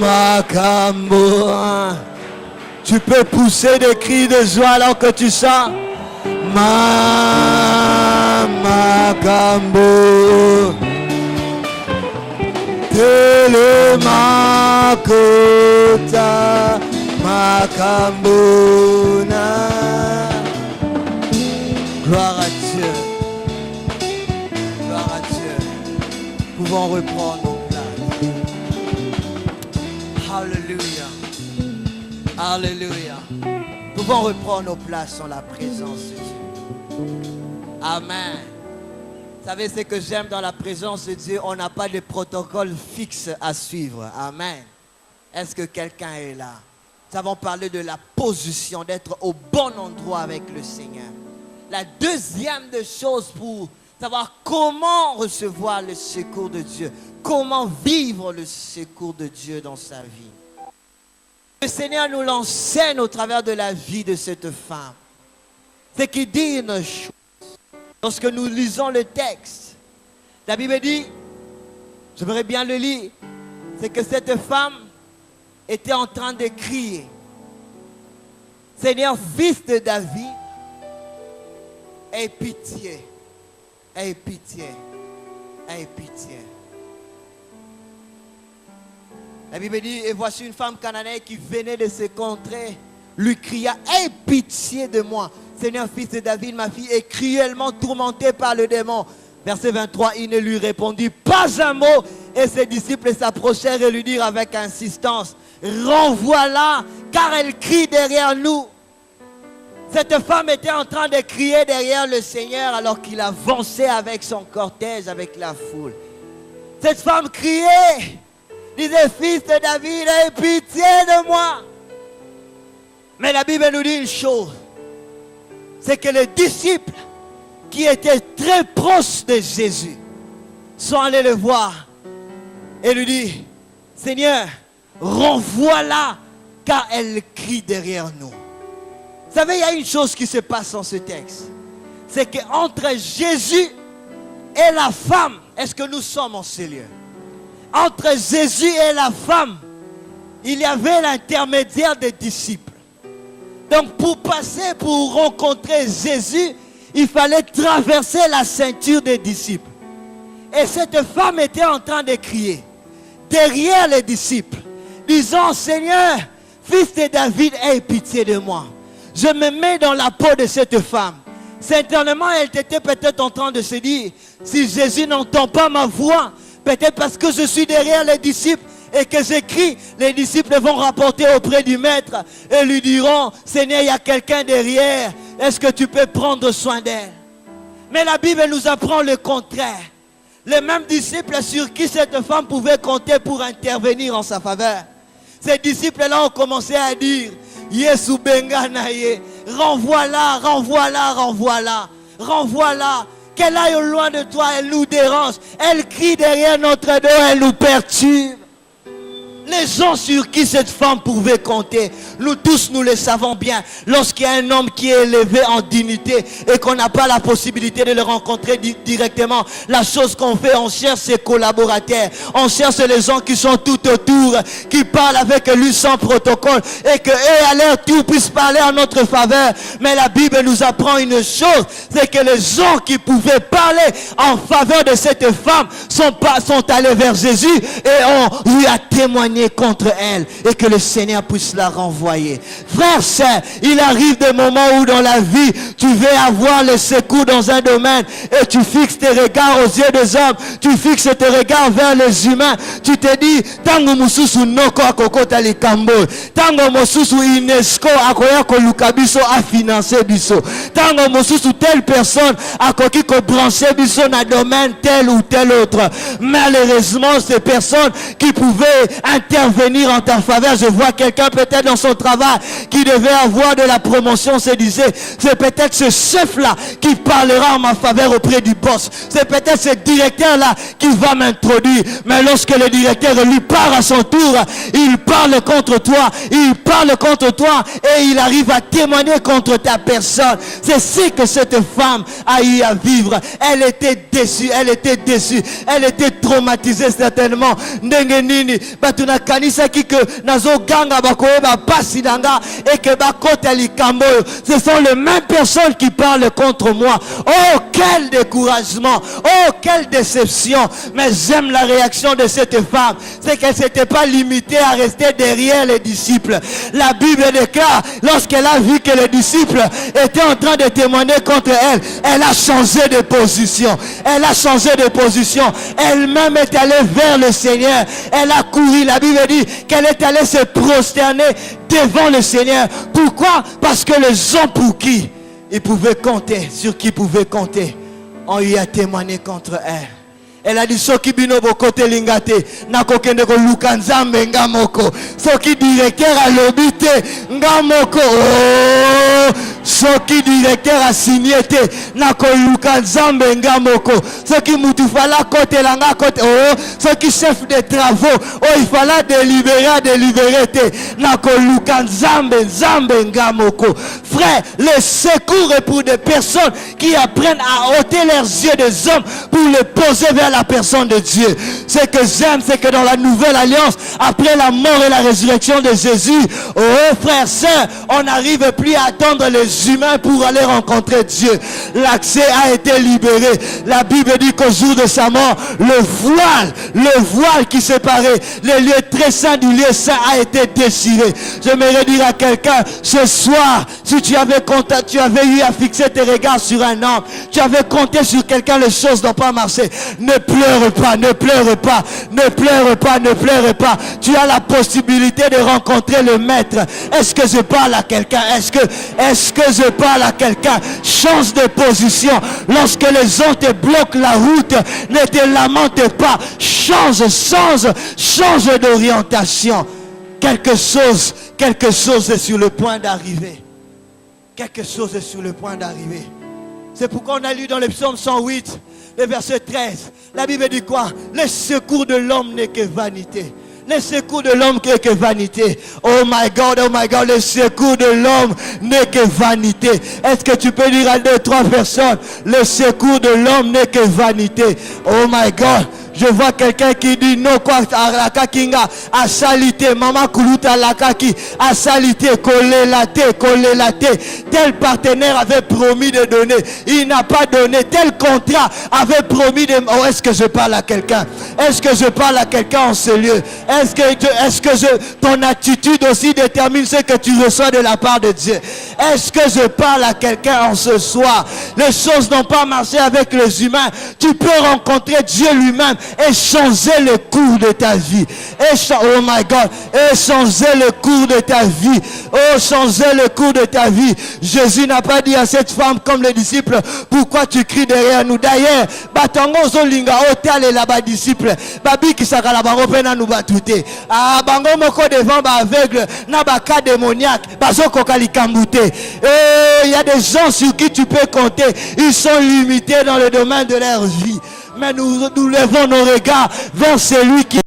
Makambo. Tu peux pousser des cris de joie alors que tu sens. Makambo. Telemakota Makambona. Gloire à Dieu. Gloire à Dieu. Pouvons reprendre nos places. Alléluia. Alléluia. Pouvons reprendre nos places en la présence de Dieu. Amen. Vous savez ce que j'aime dans la présence de Dieu? On n'a pas de protocole fixe à suivre. Amen. Est-ce que quelqu'un est là? Nous avons parlé de la position, d'être au bon endroit avec le Seigneur. La deuxième des choses pour savoir comment recevoir le secours de Dieu, comment vivre le secours de Dieu dans sa vie. Le Seigneur nous l'enseigne au travers de la vie de cette femme. C'est qu'il dit une chose. Lorsque nous lisons le texte, la Bible dit, j'aimerais bien le lire, c'est que cette femme était en train de crier, Seigneur, fils de David, aie pitié, aie pitié, aie pitié. La Bible dit, et voici une femme cananéenne qui venait de se contrées, lui cria, aie pitié de moi. Seigneur, fils de David, ma fille est cruellement tourmentée par le démon. Verset 23, il ne lui répondit pas un mot. Et ses disciples s'approchèrent et lui dirent avec insistance, renvoie-la, car elle crie derrière nous. Cette femme était en train de crier derrière le Seigneur alors qu'il avançait avec son cortège, avec la foule. Cette femme criait, disait, fils de David, aie pitié de moi. Mais la Bible nous dit une chose. C'est que les disciples qui étaient très proches de Jésus sont allés le voir et lui disent, Seigneur, renvoie-la car elle crie derrière nous. Vous savez, il y a une chose qui se passe dans ce texte. C'est qu'entre Jésus et la femme, est-ce que nous sommes en ce lieu? Entre Jésus et la femme, il y avait l'intermédiaire des disciples. Donc pour passer, pour rencontrer Jésus, il fallait traverser la ceinture des disciples. Et cette femme était en train de crier derrière les disciples, disant, Seigneur, fils de David, aie pitié de moi. Je me mets dans la peau de cette femme. Certainement, elle était peut-être en train de se dire, si Jésus n'entend pas ma voix, peut-être parce que je suis derrière les disciples, et que j'écris, les disciples vont rapporter auprès du maître et lui diront, Seigneur, il y a quelqu'un derrière, est-ce que tu peux prendre soin d'elle? Mais la Bible nous apprend le contraire. Les mêmes disciples sur qui cette femme pouvait compter pour intervenir en sa faveur. Ces disciples-là ont commencé à dire, Yesu Benganaye, renvoie-la, renvoie-la, renvoie-la, renvoie-la. Qu'elle aille au loin de toi, elle nous dérange. Elle crie derrière notre dos, elle nous perturbe. Les gens sur qui cette femme pouvait compter, nous tous nous le savons bien. Lorsqu'il y a un homme qui est élevé en dignité et qu'on n'a pas la possibilité de le rencontrer directement, la chose qu'on fait, on cherche ses collaborateurs, on cherche les gens qui sont tout autour, qui parlent avec lui sans protocole et que eux à leur tour puissent parler en notre faveur. Mais la Bible nous apprend une chose, c'est que les gens qui pouvaient parler en faveur de cette femme sont allés vers Jésus et on lui a témoigné contre elle et que le Seigneur puisse la renvoyer. Frère, sœur, il arrive des moments où dans la vie tu veux avoir le secours dans un domaine et tu fixes tes regards aux yeux des hommes, tu fixes tes regards vers les humains, tu te dis tango mususu noko akokota likambo, tango mususu UNESCO akoya koluka biso a financer biso, tango mususu telle personne akoki ko brancher biso na domaine tel ou tel autre. Malheureusement, ces personnes qui pouvaient intervenir en ta faveur, je vois quelqu'un peut-être dans son travail qui devait avoir de la promotion, se disait, c'est peut-être ce chef-là qui parlera en ma faveur auprès du boss, c'est peut-être ce directeur-là qui va m'introduire. Mais lorsque le directeur lui parle à son tour, il parle contre toi, il parle contre toi et il arrive à témoigner contre ta personne. C'est ce que cette femme a eu à vivre. Elle était déçue, elle était traumatisée certainement. Ndengenini, batuna na kanisa ki que nazo ganga bakoyeba pasi nanga et que bakota likambo. Ce sont les mêmes personnes qui parlent contre moi. Oh, quel découragement. Oh, quelle déception. Mais j'aime la réaction de cette femme. C'est qu'elle s'était pas limitée à rester derrière les disciples. La Bible déclare, lorsqu'elle a vu que les disciples étaient en train de témoigner contre elle, elle a changé de position. Elle a changé de position. Elle-même est allée vers le Seigneur. Elle a couru. La Bible dit qu'elle est allée se prosterner devant le Seigneur. Pourquoi? Parce que les gens pour qui ils pouvaient compter, sur qui ils pouvaient compter, ont eu à témoigner contre elle. Elle a dit soki bino bokote lingate nakokende ko lukanzambe ngamoko soki directeur a lobité ngamoko soki directeur a signé te nako lukanzambe ngamoko soki mutu fala kote langa kote soki chef de travaux il fallait délibérer te nako lukanzambe nzambe ngamoko. Frère, le secours est pour des personnes qui apprennent à ôter leurs yeux des hommes pour les poser vers la personne de Dieu. Ce que j'aime, c'est que dans la nouvelle alliance, après la mort et la résurrection de Jésus, frères, sœurs, on n'arrive plus à attendre les humains pour aller rencontrer Dieu. L'accès a été libéré. La Bible dit qu'au jour de sa mort, le voile qui séparait les lieux très saints du lieu saint a été déchiré. J'aimerais dire à quelqu'un, ce soir, si tu avais eu à fixer tes regards sur un homme, tu avais compté sur quelqu'un, les choses n'ont pas marché. Ne pleure pas, ne pleure pas, ne pleure pas, ne pleure pas. Tu as la possibilité de rencontrer le maître. Est-ce que je parle à quelqu'un? Est-ce que je parle à quelqu'un? Change de position. Lorsque les gens te bloquent la route, ne te lamente pas. Change d'orientation. Quelque chose est sur le point d'arriver. Quelque chose est sur le point d'arriver. C'est pourquoi on a lu dans le psaume 108, le verset 13. La Bible dit quoi? Le secours de l'homme n'est que vanité. Le secours de l'homme n'est que vanité. Oh my God, le secours de l'homme n'est que vanité. Est-ce que tu peux dire à 2-3 personnes, le secours de l'homme n'est que vanité? Oh my God. Je vois quelqu'un qui dit non quoi à kinga à salité maman kuluta la kaki à salité coller la tête. Tel partenaire avait promis de donner, il n'a pas donné. Tel contrat avait promis de. Oh, est-ce que je parle à quelqu'un? Est-ce que je parle à quelqu'un en ce lieu? Est-ce que ton attitude aussi détermine ce que tu reçois de la part de Dieu? Est-ce que je parle à quelqu'un en ce soir? Les choses n'ont pas marché avec les humains. Tu peux rencontrer Dieu lui-même et changer le cours de ta vie. Oh my God, et changer le cours de ta vie. Oh, changer le cours de ta vie. Jésus n'a pas dit à cette femme comme les disciples, pourquoi tu cries derrière nous? D'ailleurs, batango zolinga otale la ba disciple. Babi qui saka la bango pena nous batute. Ah, bango moko devant ba aveugle, na ba cas démoniaque, bazo kokali kambute. Il y a des gens sur qui tu peux compter. Ils sont limités dans le domaine de leur vie. Mais nous levons nos regards vers celui qui